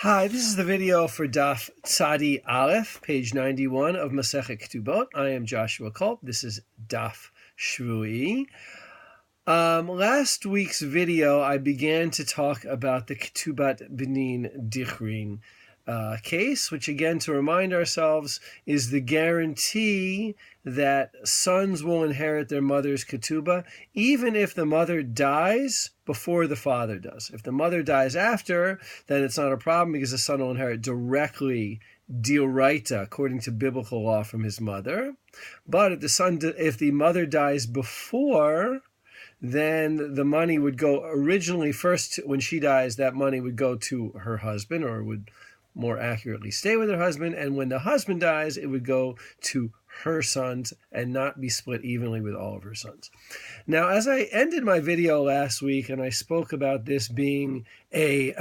Hi, this is the video for Daf Tzadi Aleph, page 91 of Masechet Ketubot. I am Joshua Kulp. This is Daf Shevui. Last week's video, I began to talk about the Ketubot Benin Dichrin case, which again, to remind ourselves, is the guarantee that sons will inherit their mother's ketubah, even if the mother dies before the father does. If the mother dies after, then it's not a problem because the son will inherit directly dioraita, according to biblical law, from his mother. But if the mother dies before, then the money would go originally first, when she dies, that money would go to her husband, or would more accurately stay with her husband, and when the husband dies, it would go to her sons and not be split evenly with all of her sons. Now, as I ended my video last week, and I spoke about this being a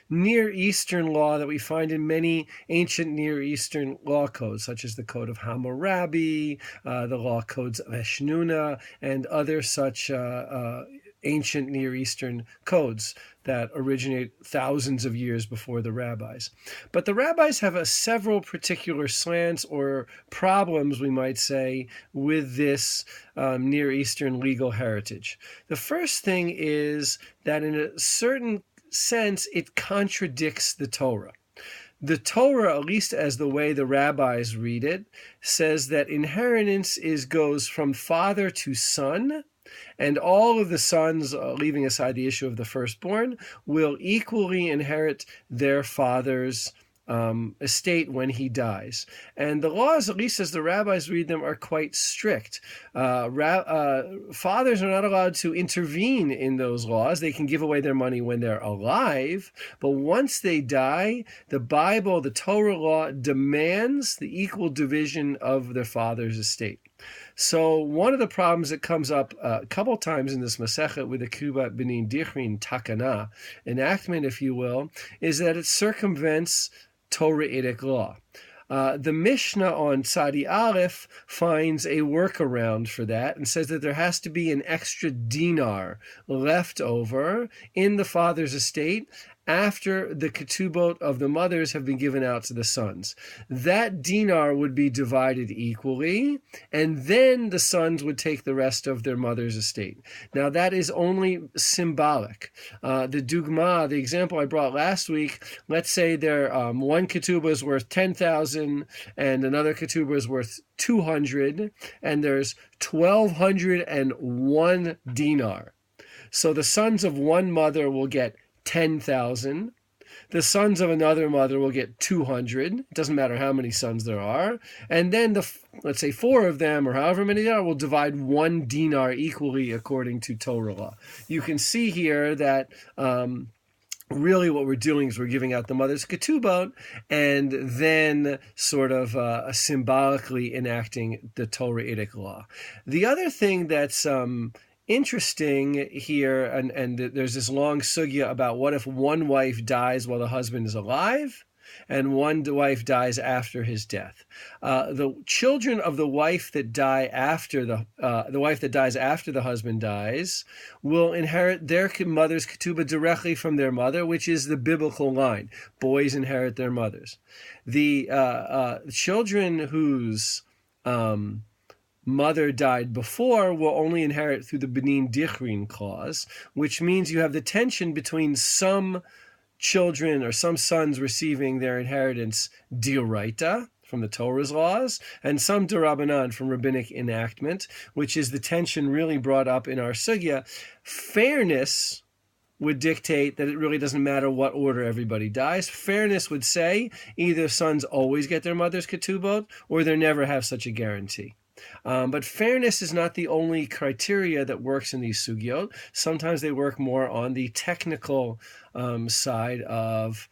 Near Eastern law that we find in many ancient Near Eastern law codes, such as the Code of Hammurabi, the law codes of Eshnuna, and other such ancient Near Eastern codes that originate thousands of years before the rabbis. But the rabbis have several particular slants or problems, we might say, with this Near Eastern legal heritage. The first thing is that in a certain sense, it contradicts the Torah. The Torah, at least as the way the rabbis read it, says that inheritance goes from father to son, and all of the sons, leaving aside the issue of the firstborn, will equally inherit their father's estate when he dies. And the laws, at least as the rabbis read them, are quite strict. Fathers are not allowed to intervene in those laws. They can give away their money when they're alive, but once they die, the Bible, the Torah law, demands the equal division of their father's estate. So one of the problems that comes up a couple times in this Masechet with the Ketubot Benin Dichrin Takana, enactment, if you will, is that it circumvents Torah-itic law. The Mishnah on Tzadi Aleph finds a workaround for that and says that there has to be an extra dinar left over in the father's estate after the ketubot of the mothers have been given out to the sons. That dinar would be divided equally, and then the sons would take the rest of their mother's estate. Now, that is only symbolic. The dugma, the example I brought last week, let's say one ketubah is worth 10,000 and another ketubah is worth 200, and there's 1,201 dinar. So the sons of one mother will get 10,000. The sons of another mother will get 200. It doesn't matter how many sons there are. And then let's say four of them, or however many there are, will divide one dinar equally according to Torah law. You can see here that really what we're doing is we're giving out the mother's ketubot and then sort of symbolically enacting the Torah-itic law. The other thing that's interesting here, and there's this long sugya about what if one wife dies while the husband is alive and one wife dies after his death. The children of the wife that die after the wife that dies after the husband dies will inherit their mother's ketubah directly from their mother, which is the biblical line. Boys inherit their mothers. The children whose mother died before will only inherit through the Benin Dichrin clause, which means you have the tension between some children or some sons receiving their inheritance dioraita from the Torah's laws, and some derabanan from rabbinic enactment, which is the tension really brought up in our sugya. Fairness would dictate that it really doesn't matter what order everybody dies. Fairness would say either sons always get their mother's ketubot or they never have such a guarantee. But fairness is not the only criteria that works in these sugyot. Sometimes they work more on the technical side of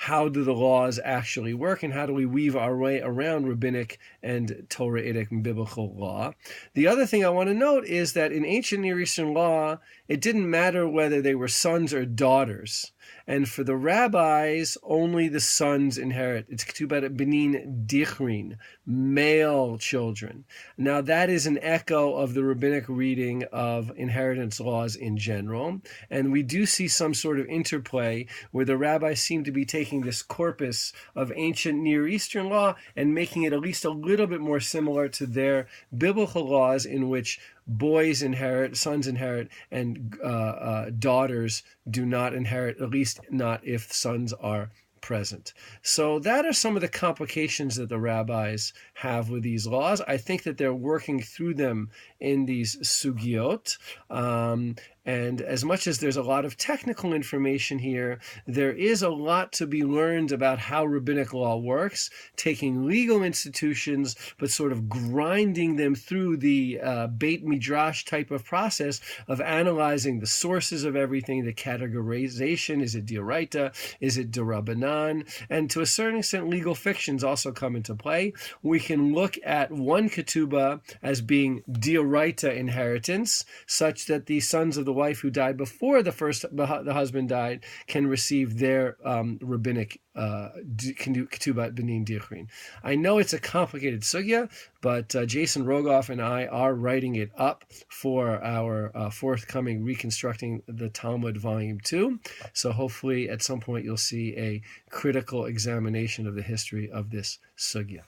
how do the laws actually work and how do we weave our way around rabbinic and Torahitic and biblical law. The other thing I want to note is that in ancient Near Eastern law, it didn't matter whether they were sons or daughters. And for the rabbis, only the sons inherit. It's Ketubot benin dichrin, male children. Now that is an echo of the rabbinic reading of inheritance laws in general. And we do see some sort of interplay where the rabbis seem to be taking this corpus of ancient Near Eastern law and making it at least a little bit more similar to their biblical laws, in which boys inherit, sons inherit, and daughters do not inherit, at least not if sons are present. So that are some of the complications that the rabbis have with these laws. I think that they're working through them in these sugiot. And as much as there's a lot of technical information here, there is a lot to be learned about how rabbinic law works, taking legal institutions, but sort of grinding them through the Beit Midrash type of process of analyzing the sources of everything, the categorization, is it D'oraita, is it D'Rabbanan, and to a certain extent, legal fictions also come into play. We can look at one ketubah as being D'oraita inheritance, such that the sons of the wife who died before the husband died can receive their rabbinic ketubot benin dichrin. I know it's a complicated sugya, but Jason Rogoff and I are writing it up for our forthcoming Reconstructing the Talmud Volume 2. So hopefully at some point you'll see a critical examination of the history of this sugya.